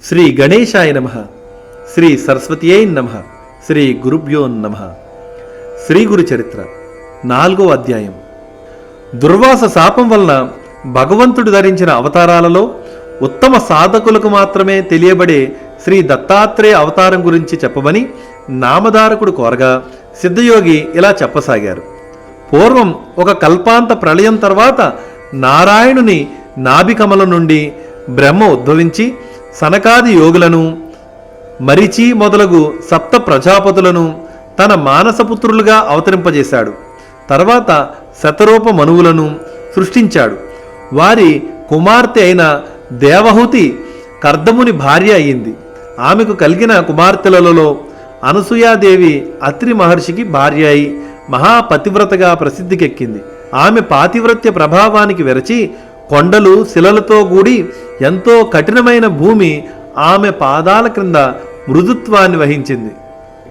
శ్రీ గణేశాయ నమః. శ్రీ సరస్వతీయై నమః. శ్రీ గురుభ్యో నమః. శ్రీ గురు చరిత్ర 4వ అధ్యాయం. దుర్వాస శాపం వలన భగవంతుడు ధరించిన అవతారాలలో ఉత్తమ సాధకులకు మాత్రమే తెలియబడే శ్రీ దత్తాత్రేయ అవతారం గురించి చెప్పమని నామధారకుడు కోరగా సిద్ధయోగి ఇలా చెప్పసాగారు. పూర్వం ఒక కల్పాంత ప్రళయం తర్వాత నారాయణుని నాభికమల నుండి బ్రహ్మ ఉద్భవించి సనకాది యోగులను మరిచి మొదలగు సప్త ప్రజాపతులను తన మానసపుత్రులుగా అవతరింపజేశాడు. తర్వాత శతరూప మనువులను సృష్టించాడు. వారి కుమార్తె అయిన దేవహూతి కర్దముని భార్య అయింది. ఆమెకు కలిగిన కుమార్తెలలో అనసూయాదేవి అత్రి మహర్షికి భార్య అయి మహాపతివ్రతగా ప్రసిద్ధికెక్కింది. ఆమె పాతివ్రత్య ప్రభావానికి వెరచి కొండలు శిలలతో కూడి ఎంతో కఠినమైన భూమి ఆమె పాదాల క్రింద మృదుత్వాన్ని వహించింది.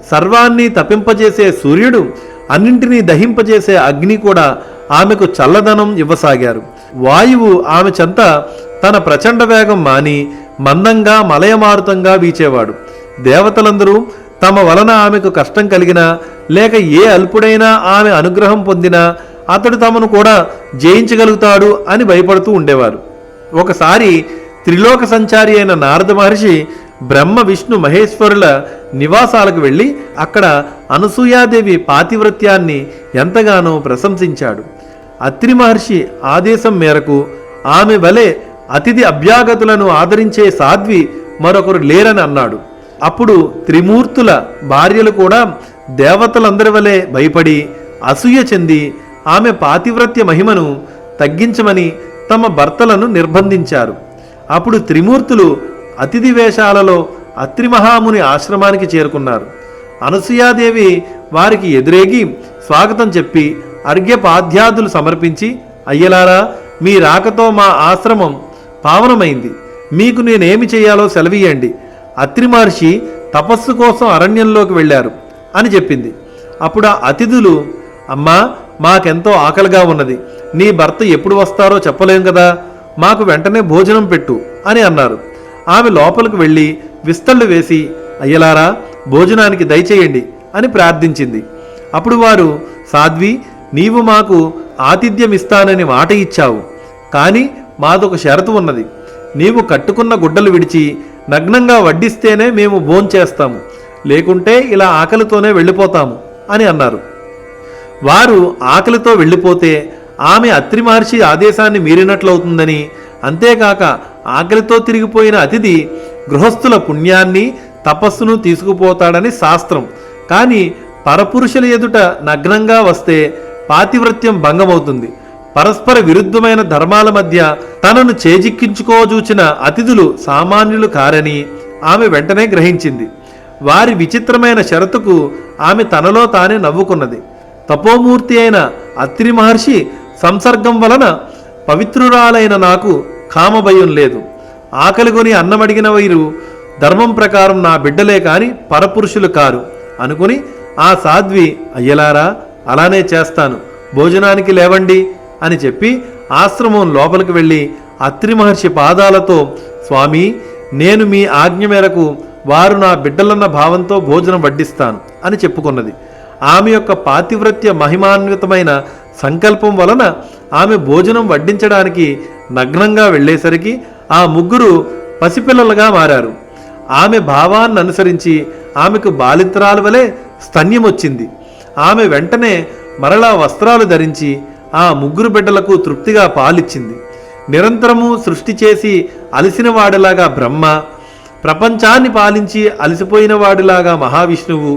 సర్వాన్ని తపింపజేసే సూర్యుడు, అన్నింటినీ దహింపజేసే అగ్ని కూడా ఆమెకు చల్లదనం ఇవ్వసాగారు. వాయువు ఆమె చెంత తన ప్రచండ వేగం మాని మందంగా మలయమారుతంగా వీచేవాడు. దేవతలందరూ తమ వలన ఆమెకు కష్టం కలిగినా లేక ఏ అల్పుడైనా ఆమె అనుగ్రహం పొందినా అతడు తమను కూడా జయించగలుగుతాడు అని భయపడుతూ ఉండేవారు. ఒకసారి త్రిలోక సంచారి అయిన నారద మహర్షి బ్రహ్మ విష్ణు మహేశ్వరుల నివాసాలకు వెళ్ళి అక్కడ అనసూయాదేవి పాతివ్రత్యాన్ని ఎంతగానో ప్రశంసించాడు. అత్రి మహర్షి ఆదేశం మేరకు ఆమె వలె అతిథి అభ్యాగతులను ఆదరించే సాధ్వి మరొకరు లేరని అన్నాడు. అప్పుడు త్రిమూర్తుల భార్యలు కూడా దేవతలందరి వలె భయపడి అసూయ చెంది ఆమె పాతివ్రత్య మహిమను తగ్గించమని తమ భర్తలను నిర్బంధించారు. అప్పుడు త్రిమూర్తులు అతిథి వేషాలలో అత్రి మహాముని ఆశ్రమానికి చేరుకున్నారు. అనసూయాదేవి వారికి ఎదురేగి స్వాగతం చెప్పి అర్ఘ్యపాద్యాదులు సమర్పించి, అయ్యలారా, మీ రాకతో మా ఆశ్రమం పావనమైంది. మీకు నేనేమి చేయాలో సెలవీయండి. అత్రి మహర్షి తపస్సు కోసం అరణ్యంలోకి వెళ్ళారు అని చెప్పింది. అప్పుడు ఆ అతిథులు, అమ్మా, మాకెంతో ఆకలిగా ఉన్నది. నీ భర్త ఎప్పుడు వస్తారో చెప్పలేం కదా, మాకు వెంటనే భోజనం పెట్టు అని అన్నారు. ఆమె లోపలికి వెళ్ళి విస్తళ్ళు వేసి, అయ్యలారా, భోజనానికి దయచేయండి అని ప్రార్థించింది. అప్పుడు వారు, సాధ్వి, నీవు మాకు ఆతిథ్యమిస్తానని మాట ఇచ్చావు. కానీ మాదొక షరతు ఉన్నది. నీవు కట్టుకున్న గుడ్డలు విడిచి నగ్నంగా వడ్డిస్తేనే మేము భోంచేస్తాము, లేకుంటే ఇలా ఆకలితోనే వెళ్ళిపోతాము అని అన్నారు. వారు ఆకలితో వెళ్ళిపోతే ఆమె అత్రి మహర్షి ఆదేశాన్ని మీరినట్లవుతుందని, అంతేకాక ఆకలితో తిరిగిపోయిన అతిథి గృహస్థుల పుణ్యాన్ని తపస్సును తీసుకుపోతాడని శాస్త్రం. కానీ పరపురుషుల ఎదుట నగ్నంగా వస్తే పాతివ్రత్యం భంగమవుతుంది. పరస్పర విరుద్ధమైన ధర్మాల మధ్య తనను చేజిక్కించుకోజూచిన అతిథులు సామాన్యులు కారని ఆమె వెంటనే గ్రహించింది. వారి విచిత్రమైన షరతుకు ఆమె తనలో తానే నవ్వుకున్నది. తపోమూర్తి అయిన అత్రి మహర్షి సంసర్గం వలన పవిత్రురాలైన నాకు కామభయం లేదు. ఆకలిగొని అన్నమడిగిన వీరు ధర్మం ప్రకారం నా బిడ్డలే కాని పరపురుషులు కారు అనుకుని ఆ సాధ్వి, అయ్యలారా, అలానే చేస్తాను, భోజనానికి లేవండి అని చెప్పి ఆశ్రమం లోపలికి వెళ్ళి అత్రి మహర్షి పాదాలతో, స్వామి, నేను మీ ఆజ్ఞ మేరకు వారు నా బిడ్డలన్న భావంతో భోజనం వడ్డిస్తాను అని చెప్పుకున్నది. ఆమె యొక్క పాతివ్రత్య మహిమాన్వితమైన సంకల్పం వలన ఆమె భోజనం వడ్డించడానికి నగ్నంగా వెళ్ళేసరికి ఆ ముగ్గురు పసిపిల్లలుగా మారారు. ఆమె భావాన్ని అనుసరించి ఆమెకు బాలింతరాల వలె స్తన్యం వచ్చింది. ఆమె వెంటనే మరలా వస్త్రాలు ధరించి ఆ ముగ్గురు బిడ్డలకు తృప్తిగా పాలిచ్చింది. నిరంతరము సృష్టి చేసి అలసిన వాడిలాగా బ్రహ్మ, ప్రపంచాన్ని పాలించి అలసిపోయిన వాడిలాగా మహావిష్ణువు,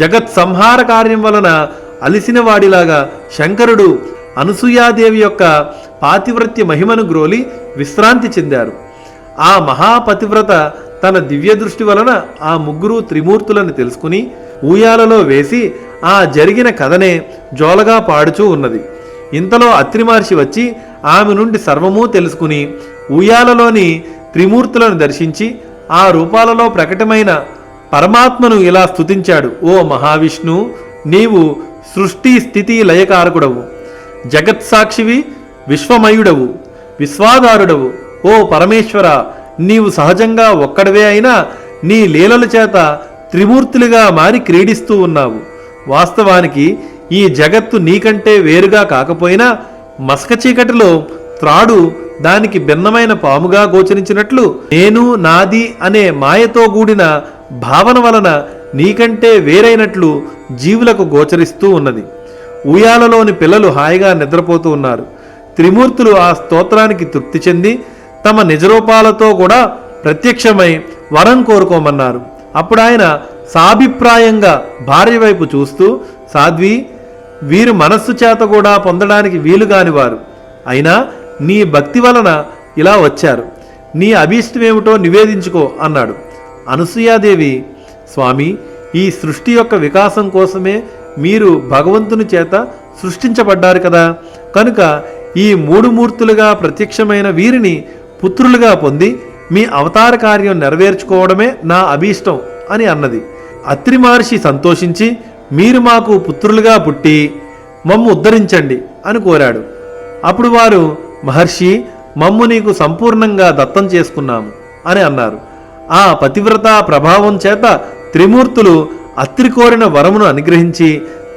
జగత్ సంహార కార్యం వలన అలిసిన వాడిలాగా శంకరుడు అనసూయాదేవి యొక్క పాతివ్రత్య మహిమను గ్రోలి విశ్రాంతి చెందారు. ఆ మహాపతివ్రత తన దివ్య దృష్టి వలన ఆ ముగ్గురు త్రిమూర్తులను తెలుసుకుని ఊయాలలో వేసి ఆ జరిగిన కథనే జోలగా పాడుచూ ఉన్నది. ఇంతలో అత్రి మహర్షి వచ్చి ఆమె నుండి సర్వమూ తెలుసుకుని ఊయాలలోని త్రిమూర్తులను దర్శించి ఆ రూపాలలో ప్రకటమైన పరమాత్మను ఇలా స్తుతించాడు. ఓ మహావిష్ణు, నీవు సృష్టి స్థితి లయకారకుడవు, జగత్సాక్షివి, విశ్వమయుడవు, విశ్వాధారుడవు. ఓ పరమేశ్వర, నీవు సహజంగా ఒక్కడవే అయినా నీ లీలల చేత త్రిమూర్తులుగా మారి క్రీడిస్తూ ఉన్నావు. వాస్తవానికి ఈ జగత్తు నీకంటే వేరుగా కాకపోయినా మసక చీకటిలో త్రాడు దానికి భిన్నమైన పాముగా గోచరించినట్లు నేను నాది అనే మాయతో కూడిన భావన వలన నీకంటే వేరైనట్లు జీవులకు గోచరిస్తూ ఉన్నది. ఉయ్యాలలోని పిల్లలు హాయిగా నిద్రపోతూ ఉన్నారు. త్రిమూర్తులు ఆ స్తోత్రానికి తృప్తి చెంది తమ నిజరూపాలతో కూడా ప్రత్యక్షమై వరం కోరుకోమన్నారు. అప్పుడు ఆయన సాభిప్రాయంగా భార్య వైపు చూస్తూ, సాధ్వి, వీరు మనస్సు చేత కూడా పొందడానికి వీలుగాని వారు, అయినా నీ భక్తి వలన ఇలా వచ్చారు. నీ అభీష్టమేమిటో నివేదించుకో అన్నాడు. అనసూయాదేవి, స్వామి, ఈ సృష్టి యొక్క వికాసం కోసమే మీరు భగవంతుని చేత సృష్టించబడ్డారు కదా, కనుక ఈ మూడు మూర్తులుగా ప్రత్యక్షమైన వీరిని పుత్రులుగా పొంది మీ అవతార కార్యం నెరవేర్చుకోవడమే నా అభీష్టం అని అన్నది. అత్రి మహర్షి సంతోషించి, మీరు మాకు పుత్రులుగా పుట్టి మమ్ము ఉద్ధరించండి అని కోరాడు. అప్పుడు వారు, మహర్షి, మమ్ము నీకు సంపూర్ణంగా దత్తం చేసుకున్నాము అని అన్నారు. ఆ పతివ్రత ప్రభావం చేత త్రిమూర్తులు అత్రి కోరిన వరమును అనుగ్రహించి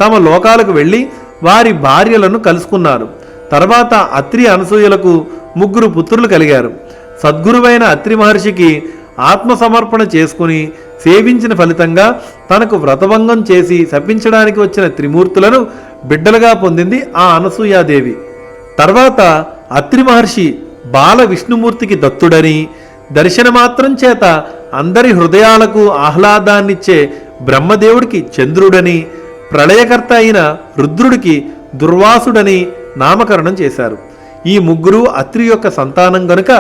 తమ లోకాలకు వెళ్ళి వారి భార్యలను కలుసుకున్నారు. తర్వాత అత్రి అనసూయలకు 3 పుత్రులు కలిగారు. సద్గురువైన అత్రి మహర్షికి ఆత్మసమర్పణ చేసుకుని సేవించిన ఫలితంగా తనకు వ్రతభంగం చేసి శపించడానికి వచ్చిన త్రిమూర్తులను బిడ్డలుగా పొందింది ఆ అనసూయాదేవి. తర్వాత అత్రి మహర్షి బాల విష్ణుమూర్తికి దత్తుడని, దర్శనమాత్రం చేత అందరి హృదయాలకు ఆహ్లాదాన్నిచ్చే బ్రహ్మదేవుడికి చంద్రుడని, ప్రళయకర్త అయిన రుద్రుడికి దుర్వాసుడని నామకరణం చేశారు. ఈ 3 అత్రి యొక్క సంతానం గనుక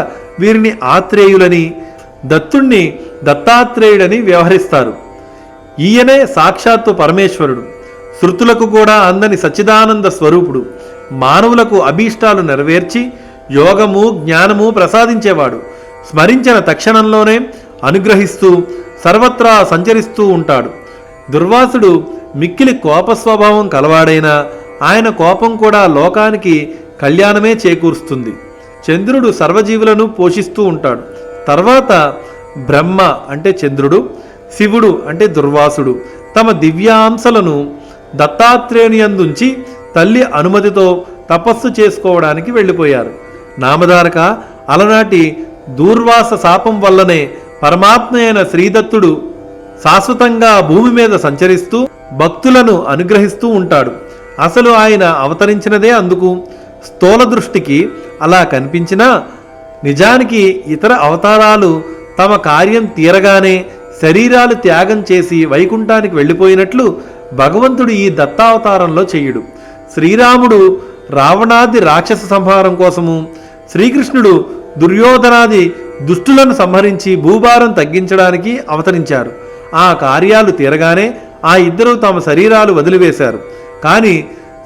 వీరిని ఆత్రేయులని, దత్తుణ్ణి దత్తాత్రేయుడని వ్యవహరిస్తారు. ఈయనే సాక్షాత్తు పరమేశ్వరుడు, శృతులకు కూడా అందని సచ్చిదానంద స్వరూపుడు, మానవులకు అభీష్టాలు నెరవేర్చి యోగము జ్ఞానము ప్రసాదించేవాడు. స్మరించిన తక్షణంలోనే అనుగ్రహిస్తూ సర్వత్రా సంచరిస్తూ ఉంటాడు. దుర్వాసుడు మిక్కిలి కోపస్వభావం కలవాడైనా ఆయన కోపం కూడా లోకానికి కళ్యాణమే చేకూరుస్తుంది. చంద్రుడు సర్వజీవులను పోషిస్తూ ఉంటాడు. తర్వాత బ్రహ్మ అంటే చంద్రుడు, శివుడు అంటే దుర్వాసుడు తమ దివ్యాంశలను దత్తాత్రేయునియందుంచి తల్లి అనుమతితో తపస్సు చేసుకోవడానికి వెళ్ళిపోయారు. నామధారక, అలనాటి దూర్వాస శాపం వల్లనే పరమాత్మ అయిన శ్రీదత్తుడు శాశ్వతంగా భూమి మీద సంచరిస్తూ భక్తులను అనుగ్రహిస్తూ ఉంటాడు. అసలు ఆయన అవతరించినదే అందుకు. స్థూల దృష్టికి అలా కనిపించినా నిజానికి ఇతర అవతారాలు తమ కార్యం తీరగానే శరీరాలు త్యాగం చేసి వైకుంఠానికి వెళ్ళిపోయినట్లు భగవంతుడు ఈ దత్తావతారంలో చెయ్యడు. శ్రీరాముడు రావణాది రాక్షస సంహారం కోసము, శ్రీకృష్ణుడు దుర్యోధనాది దుష్టులను సంహరించి భూభారం తగ్గించడానికి అవతరించారు. ఆ కార్యాలు తీరగానే ఆ ఇద్దరూ తమ శరీరాలు వదిలివేశారు. కానీ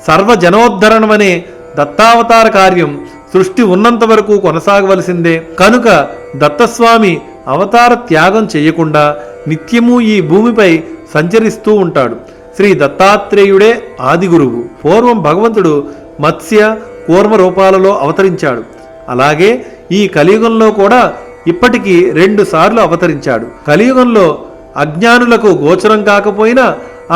సర్వజనోద్ధరణమనే దత్తావతార కార్యం సృష్టి ఉన్నంత వరకు కొనసాగవలసిందే. కనుక దత్తస్వామి అవతార త్యాగం చేయకుండా నిత్యము ఈ భూమిపై సంచరిస్తూ ఉంటాడు. శ్రీ దత్తాత్రేయుడే ఆది గురువు. పూర్వం భగవంతుడు మత్స్య కూర్మ రూపాలలో అవతరించాడు. అలాగే ఈ కలియుగంలో కూడా ఇప్పటికీ 2 సార్లు అవతరించాడు. కలియుగంలో అజ్ఞానులకు గోచరం కాకపోయినా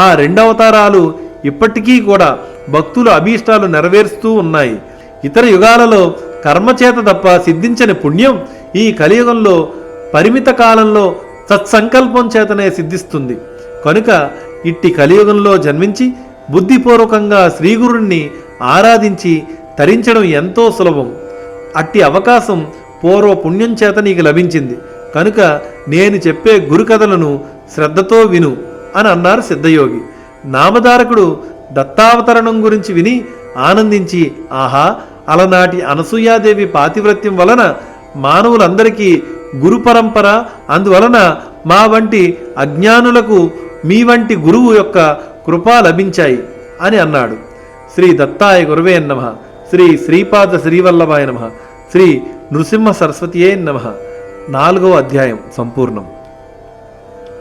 ఆ 2 అవతారాలు ఇప్పటికీ కూడా భక్తుల అభీష్టాలు నెరవేరుస్తూ ఉన్నాయి. ఇతర యుగాలలో కర్మచేత తప్ప సిద్ధించని పుణ్యం ఈ కలియుగంలో పరిమిత కాలంలో సత్సంకల్పం చేతనే సిద్ధిస్తుంది. కనుక ఇట్టి కలియుగంలో జన్మించి బుద్ధిపూర్వకంగా శ్రీగురుణ్ణి ఆరాధించి తరించడం ఎంతో సులభం. అట్టి అవకాశం పూర్వ పుణ్యం చేత నీకు లభించింది. కనుక నేను చెప్పే గురుకథలను శ్రద్ధతో విను అని అన్నారు సిద్ధయోగి. నామధారకుడు దత్తావతరణం గురించి విని ఆనందించి, ఆహా, అలనాటి అనసూయాదేవి పాతివ్రత్యం వలన మానవులందరికీ గురు పరంపర, అందువలన మా వంటి అజ్ఞానులకు మీ వంటి గురువు యొక్క కృప లభించాయి అని అన్నాడు. శ్రీ దత్తాయ గురవే నమః. శ్రీ శ్రీపాద శ్రీవల్లభాయ నమః. శ్రీ నృసింహ సరస్వతియే నమః. 4వ అధ్యాయం సంపూర్ణం.